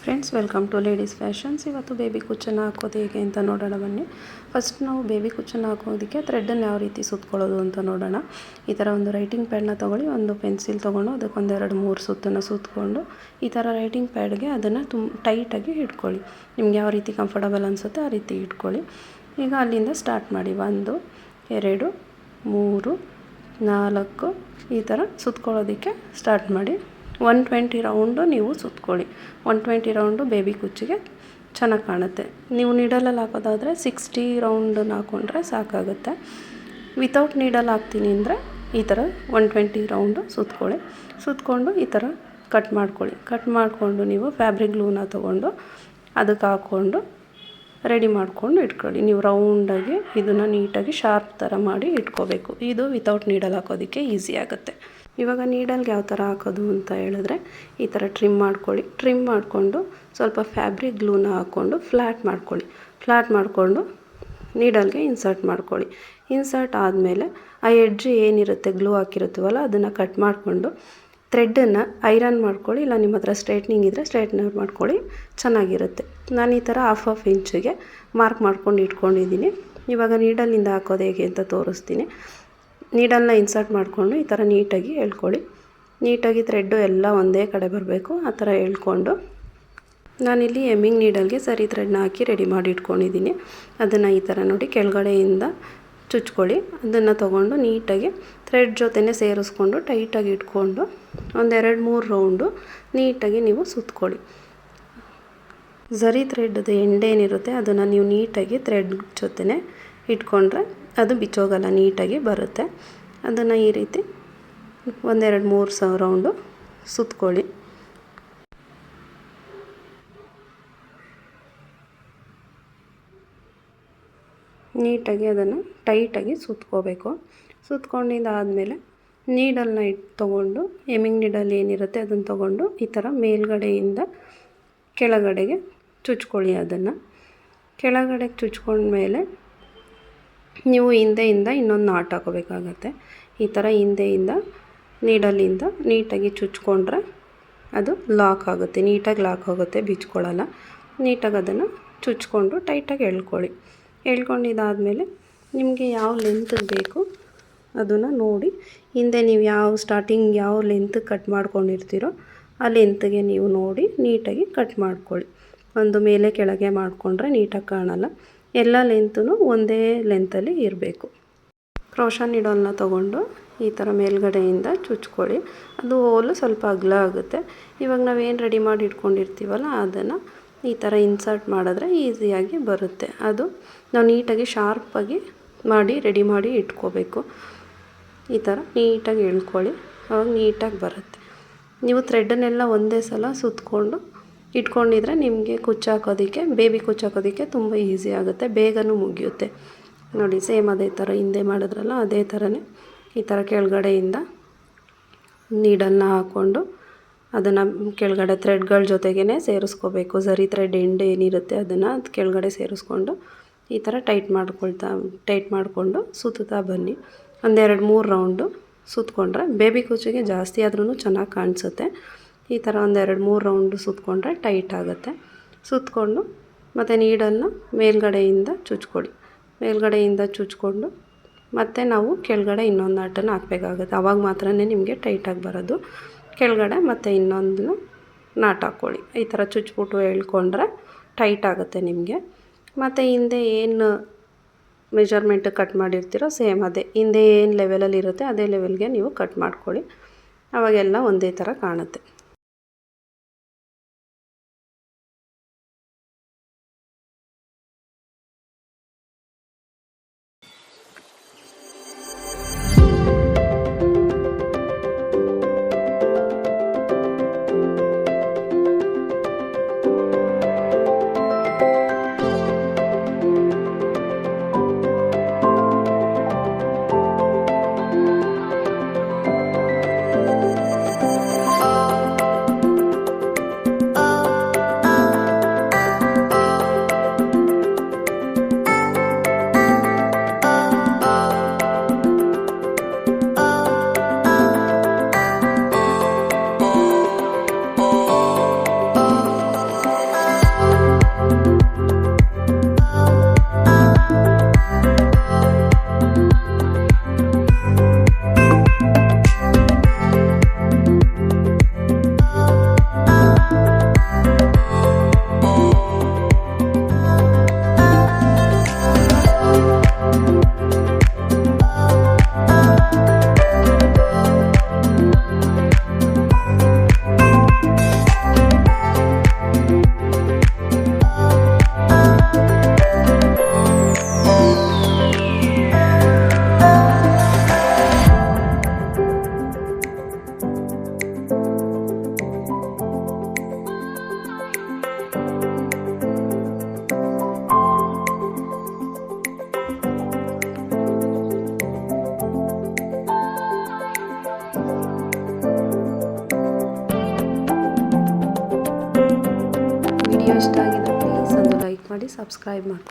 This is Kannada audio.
Friends, welcome to ladies fashions. ಇವತ್ತು ಬೇಬಿ ಕುಚ್ಚನ್ನು ಹಾಕೋದು ಹೇಗೆ ಅಂತ ನೋಡೋಣ ಬನ್ನಿ. ಫಸ್ಟ್ ನಾವು ಬೇಬಿ ಕುಚ್ಚನ್ನು ಹಾಕೋದಕ್ಕೆ ಥ್ರೆಡ್ಡನ್ನು ಯಾವ ರೀತಿ ಸುತ್ಕೊಳ್ಳೋದು ಅಂತ ನೋಡೋಣ. ಈ ಥರ ಒಂದು ರೈಟಿಂಗ್ ಪ್ಯಾಡ್ನ ತೊಗೊಳ್ಳಿ, ಒಂದು ಪೆನ್ಸಿಲ್ ತೊಗೊಂಡು ಅದಕ್ಕೊಂದು 2-3 ಸುತ್ತನ್ನು ಸುತ್ತಕೊಂಡು ಈ ಥರ ರೈಟಿಂಗ್ ಪ್ಯಾಡ್ಗೆ ಅದನ್ನು ಟೈಟಾಗಿ ಇಟ್ಕೊಳ್ಳಿ. ನಿಮ್ಗೆ ಯಾವ ರೀತಿ ಕಂಫರ್ಟಬಲ್ ಅನಿಸುತ್ತೆ ಆ ರೀತಿ ಇಟ್ಕೊಳ್ಳಿ. ಈಗ ಅಲ್ಲಿಂದ ಸ್ಟಾರ್ಟ್ ಮಾಡಿ. 1, 2, 3, 4 ಈ ಥರ ಸುತ್ಕೊಳ್ಳೋದಕ್ಕೆ ಸ್ಟಾರ್ಟ್ ಮಾಡಿ. 120 ರೌಂಡು ನೀವು ಸುತ್ಕೊಳ್ಳಿ. 120 ರೌಂಡು ಬೇಬಿ ಕುಚ್ಚಿಗೆ ಚೆನ್ನಾಗಿ ಕಾಣುತ್ತೆ. ನೀವು ನೀಡಲಲ್ಲಿ ಹಾಕೋದಾದರೆ 60 ರೌಂಡನ್ನು ಹಾಕ್ಕೊಂಡ್ರೆ ಸಾಕಾಗುತ್ತೆ. ವಿತೌಟ್ ನೀಡಲ್ ಹಾಕ್ತೀನಿ ಅಂದರೆ ಈ ಥರ 120 ರೌಂಡು ಸುತ್ಕೊಳ್ಳಿ. ಸುತ್ಕೊಂಡು ಈ ಥರ ಕಟ್ ಮಾಡ್ಕೊಳ್ಳಿ. ಕಟ್ ಮಾಡಿಕೊಂಡು ನೀವು ಫ್ಯಾಬ್ರಿಕ್ ಗ್ಲೂನ ತೊಗೊಂಡು ಅದಕ್ಕೆ ಹಾಕ್ಕೊಂಡು ರೆಡಿ ಮಾಡ್ಕೊಂಡು ಇಟ್ಕೊಳ್ಳಿ. ನೀವು ರೌಂಡಾಗಿ ಇದನ್ನು ನೀಟಾಗಿ ಶಾರ್ಪ್ ಥರ ಮಾಡಿ ಇಟ್ಕೋಬೇಕು. ಇದು ವಿತೌಟ್ ನೀಡಲ್ ಹಾಕೋದಕ್ಕೆ ಈಸಿ ಆಗುತ್ತೆ. ಇವಾಗ ನೀಡಲ್ಗೆ ಯಾವ ಥರ ಹಾಕೋದು ಅಂತ ಹೇಳಿದ್ರೆ ಈ ಥರ ಟ್ರಿಮ್ ಮಾಡ್ಕೊಳ್ಳಿ. ಟ್ರಿಮ್ ಮಾಡಿಕೊಂಡು ಸ್ವಲ್ಪ ಫ್ಯಾಬ್ರಿಕ್ ಗ್ಲೂನ ಹಾಕ್ಕೊಂಡು ಫ್ಲ್ಯಾಟ್ ಮಾಡ್ಕೊಳ್ಳಿ. ಫ್ಲ್ಯಾಟ್ ಮಾಡಿಕೊಂಡು ನೀಡಲ್ಗೆ ಇನ್ಸರ್ಟ್ ಮಾಡ್ಕೊಳ್ಳಿ. ಇನ್ಸರ್ಟ್ ಆದಮೇಲೆ ಆ ಎಡ್ಜ್ ಏನಿರುತ್ತೆ ಗ್ಲೂ ಹಾಕಿರುತ್ತೀವಲ್ಲ ಅದನ್ನು ಕಟ್ ಮಾಡಿಕೊಂಡು ಥ್ರೆಡ್ಡನ್ನು ಐರನ್ ಮಾಡ್ಕೊಳ್ಳಿ. ಇಲ್ಲ ನಿಮ್ಮ ಹತ್ರ ಸ್ಟ್ರೈಟ್ನಿಂಗ್ ಇದ್ದರೆ ಸ್ಟ್ರೈಟ್ನರ್ ಮಾಡ್ಕೊಳ್ಳಿ, ಚೆನ್ನಾಗಿರುತ್ತೆ. ನಾನು ಈ ಥರ ಹಾಫ್ ಇಂಚಿಗೆ ಮಾರ್ಕ್ ಮಾಡ್ಕೊಂಡು ಇಟ್ಕೊಂಡಿದ್ದೀನಿ. ಇವಾಗ ನೀಡಲಿಂದ ಹಾಕೋದು ಹೇಗೆ ಅಂತ ತೋರಿಸ್ತೀನಿ. ನೀಡಲ್ನ ಇನ್ಸರ್ಟ್ ಮಾಡಿಕೊಂಡು ಈ ಥರ ನೀಟಾಗಿ ಎಳ್ಕೊಳ್ಳಿ. ನೀಟಾಗಿ ಥ್ರೆಡ್ಡು ಎಲ್ಲ ಒಂದೇ ಕಡೆ ಬರಬೇಕು, ಆ ಥರ ಎಳ್ಕೊಂಡು ನಾನಿಲ್ಲಿ ಎಮ್ಮಿಂಗ್ ನೀಡಲ್ಗೆ ಸರಿ ಥ್ರೆಡ್ನ ಹಾಕಿ ರೆಡಿ ಮಾಡಿ ಇಟ್ಕೊಂಡಿದ್ದೀನಿ. ಅದನ್ನು ಈ ಥರ ನೋಡಿ ಕೆಳಗಡೆಯಿಂದ ಚುಚ್ಕೊಳ್ಳಿ. ಅದನ್ನು ತೊಗೊಂಡು ನೀಟಾಗಿ ಥ್ರೆಡ್ ಜೊತೆನೇ ಸೇರಿಸ್ಕೊಂಡು ಟೈಟಾಗಿ ಇಟ್ಕೊಂಡು 1-2-3 ರೌಂಡು ನೀಟಾಗಿ ನೀವು ಸುತ್ಕೊಳ್ಳಿ. ಝರಿ ಥ್ರೆಡ್ದು ಎಂಡೇನಿರುತ್ತೆ ಅದನ್ನು ನೀವು ನೀಟಾಗಿ ಥ್ರೆಡ್ ಜೊತೆನೇ ಇಟ್ಕೊಂಡ್ರೆ ಅದು ಬಿಚ್ಚೋಗಲ್ಲ, ನೀಟಾಗಿ ಬರುತ್ತೆ. ಅದನ್ನು ಈ ರೀತಿ 1-2-3 ರೌಂಡು ಸುತ್ಕೊಳ್ಳಿ. ನೀಟಾಗಿ ಅದನ್ನು ಟೈಟಾಗಿ ಸುತ್ಕೋಬೇಕು. ಸುತ್ಕೊಂಡಿದ್ದಾದಮೇಲೆ ನೀಡಲ್ನ ತೊಗೊಂಡು ಎಮ್ಮಿಂಗ್ ನೀಡಲ್ ಏನಿರುತ್ತೆ ಅದನ್ನು ತೊಗೊಂಡು ಈ ಥರ ಮೇಲ್ಗಡೆಯಿಂದ ಕೆಳಗಡೆಗೆ ಚುಚ್ಕೊಳ್ಳಿ. ಅದನ್ನು ಕೆಳಗಡೆಗೆ ಚುಚ್ಕೊಂಡ್ಮೇಲೆ ನೀವು ಹಿಂದೆಯಿಂದ ಇನ್ನೊಂದು ನಾಟ್ ಹಾಕೋಬೇಕಾಗತ್ತೆ. ಈ ಥರ ಹಿಂದೆಯಿಂದ ನೀಡಲಿಂದ ನೀಟಾಗಿ ಚುಚ್ಕೊಂಡ್ರೆ ಅದು ಲಾಕ್ ಆಗುತ್ತೆ, ನೀಟಾಗಿ ಲಾಕ್ ಆಗುತ್ತೆ, ಬಿಚ್ಕೊಳ್ಳಲ್ಲ. ನೀಟಾಗಿ ಅದನ್ನು ಚುಚ್ಕೊಂಡು ಟೈಟಾಗಿ ಎಳ್ಕೊಳ್ಳಿ. ಎಳ್ಕೊಂಡಿದ್ದಾದಮೇಲೆ ನಿಮಗೆ ಯಾವ ಲೆಂತ್ಗೆ ಬೇಕು ಅದನ್ನು ನೋಡಿ ಹಿಂದೆ ನೀವು ಸ್ಟಾರ್ಟಿಂಗ್ ಯಾವ ಲೆಂತ್ ಕಟ್ ಮಾಡ್ಕೊಂಡಿರ್ತೀರೋ ಆ ಲೆಂತ್ಗೆ ನೀವು ನೋಡಿ ನೀಟಾಗಿ ಕಟ್ ಮಾಡ್ಕೊಳ್ಳಿ. ಒಂದು ಮೇಲೆ ಕೆಳಗೆ ಮಾಡಿಕೊಂಡ್ರೆ ನೀಟಾಗಿ ಕಾಣಲ್ಲ. ಎಲ್ಲ ಲೆಂತೂ ಒಂದೇ ಲೆಂತಲ್ಲಿ ಇರಬೇಕು. ಕ್ರೋಶಾ ನೀಡಲ್ನ ತೊಗೊಂಡು ಈ ಥರ ಮೇಲ್ಗಡೆಯಿಂದ ಚುಚ್ಕೊಳ್ಳಿ. ಅದು ಹೋಲು ಸ್ವಲ್ಪ ಅಗಲ ಆಗುತ್ತೆ. ಇವಾಗ ನಾವೇನು ರೆಡಿ ಮಾಡಿ ಇಟ್ಕೊಂಡಿರ್ತೀವಲ್ಲ ಅದನ್ನು ಈ ಥರ ಇನ್ಸರ್ಟ್ ಮಾಡಿದ್ರೆ ಈಸಿಯಾಗಿ ಬರುತ್ತೆ. ಅದು ನಾವು ನೀಟಾಗಿ ಶಾರ್ಪಾಗಿ ಮಾಡಿ ರೆಡಿ ಮಾಡಿ ಇಟ್ಕೋಬೇಕು. ಈ ಥರ ನೀಟಾಗಿ ಎಳ್ಕೊಳ್ಳಿ, ಅವಾಗ ನೀಟಾಗಿ ಬರುತ್ತೆ. ನೀವು ಥ್ರೆಡ್ಡನ್ನೆಲ್ಲ ಒಂದೇ ಸಲ ಸುತ್ತಕೊಂಡು ಇಟ್ಕೊಂಡಿದ್ರೆ ನಿಮಗೆ ಕುಚ್ಚಾಕೋದಕ್ಕೆ ಬೇಬಿ ಕುಚ್ಚಾಕೋದಕ್ಕೆ ತುಂಬ ಈಸಿ ಆಗುತ್ತೆ, ಬೇಗನೂ ಮುಗಿಯುತ್ತೆ. ನೋಡಿ ಸೇಮ್ ಅದೇ ಥರ ಹಿಂದೆ ಮಾಡಿದ್ರಲ್ಲ ಅದೇ ಥರನೇ ಈ ಥರ ಕೆಳಗಡೆಯಿಂದ ನೀಡಲ್ನ ಹಾಕ್ಕೊಂಡು ಅದನ್ನು ಕೆಳಗಡೆ ಥ್ರೆಡ್ಗಳ ಜೊತೆಗೇ ಸೇರಿಸ್ಕೋಬೇಕು. ಝರಿ ಥ್ರೆಡ್ ಎಂಡ್ ಏನಿರುತ್ತೆ ಅದನ್ನು ಕೆಳಗಡೆ ಸೇರಿಸ್ಕೊಂಡು ಈ ಥರ ಟೈಟ್ ಮಾಡಿಕೊಂಡು ಸುತ್ತಾ ಬನ್ನಿ. 1-2-3 ರೌಂಡು ಸುತ್ಕೊಂಡ್ರೆ ಬೇಬಿ ಕುಚ್ಚಿಗೆ ಜಾಸ್ತಿ ಆದ್ರೂ ಚೆನ್ನಾಗಿ ಕಾಣಿಸುತ್ತೆ. ಈ ಥರ 1-2-3 ರೌಂಡು ಸುತ್ಕೊಂಡ್ರೆ ಟೈಟ್ ಆಗುತ್ತೆ. ಸುತ್ಕೊಂಡು ಮತ್ತು ನೀಡಲ್ನ ಮೇಲ್ಗಡೆಯಿಂದ ಚುಚ್ಕೊಳ್ಳಿ. ಮೇಲ್ಗಡೆಯಿಂದ ಚುಚ್ಕೊಂಡು ಮತ್ತು ನಾವು ಕೆಳಗಡೆ ಇನ್ನೊಂದು ನಾಟನ್ನು ಹಾಕಬೇಕಾಗುತ್ತೆ. ಆವಾಗ ಮಾತ್ರ ನಿಮಗೆ ಟೈಟಾಗಿ ಬರೋದು. ಕೆಳಗಡೆ ಮತ್ತು ಇನ್ನೊಂದನ್ನು ನಾಟ್ ಹಾಕ್ಕೊಳ್ಳಿ. ಈ ಥರ ಚುಚ್ಬಿಟ್ಟು ಎಳ್ಕೊಂಡ್ರೆ ಟೈಟ್ ಆಗುತ್ತೆ ನಿಮಗೆ. ಮತ್ತು ಹಿಂದೆ ಏನು ಮೆಜರ್ಮೆಂಟ್ ಕಟ್ ಮಾಡಿರ್ತೀರೋ ಸೇಮ್ ಅದೇ ಹಿಂದೆ ಏನು ಲೆವೆಲಲ್ಲಿ ಇರುತ್ತೆ ಅದೇ ಲೆವೆಲ್ಗೆ ನೀವು ಕಟ್ ಮಾಡ್ಕೊಳ್ಳಿ. ಆವಾಗೆಲ್ಲ ಒಂದೇ ಥರ ಕಾಣುತ್ತೆ. ವಿಡಿಯೋ ಇಷ್ಟ ಆಗಿದ್ರೆ ಪ್ಲೀಸ್ ಒಂದು ಲೈಕ್ ಮಾಡಿ ಸಬ್ಸ್ಕ್ರೈಬ್ ಮಾಡಿ.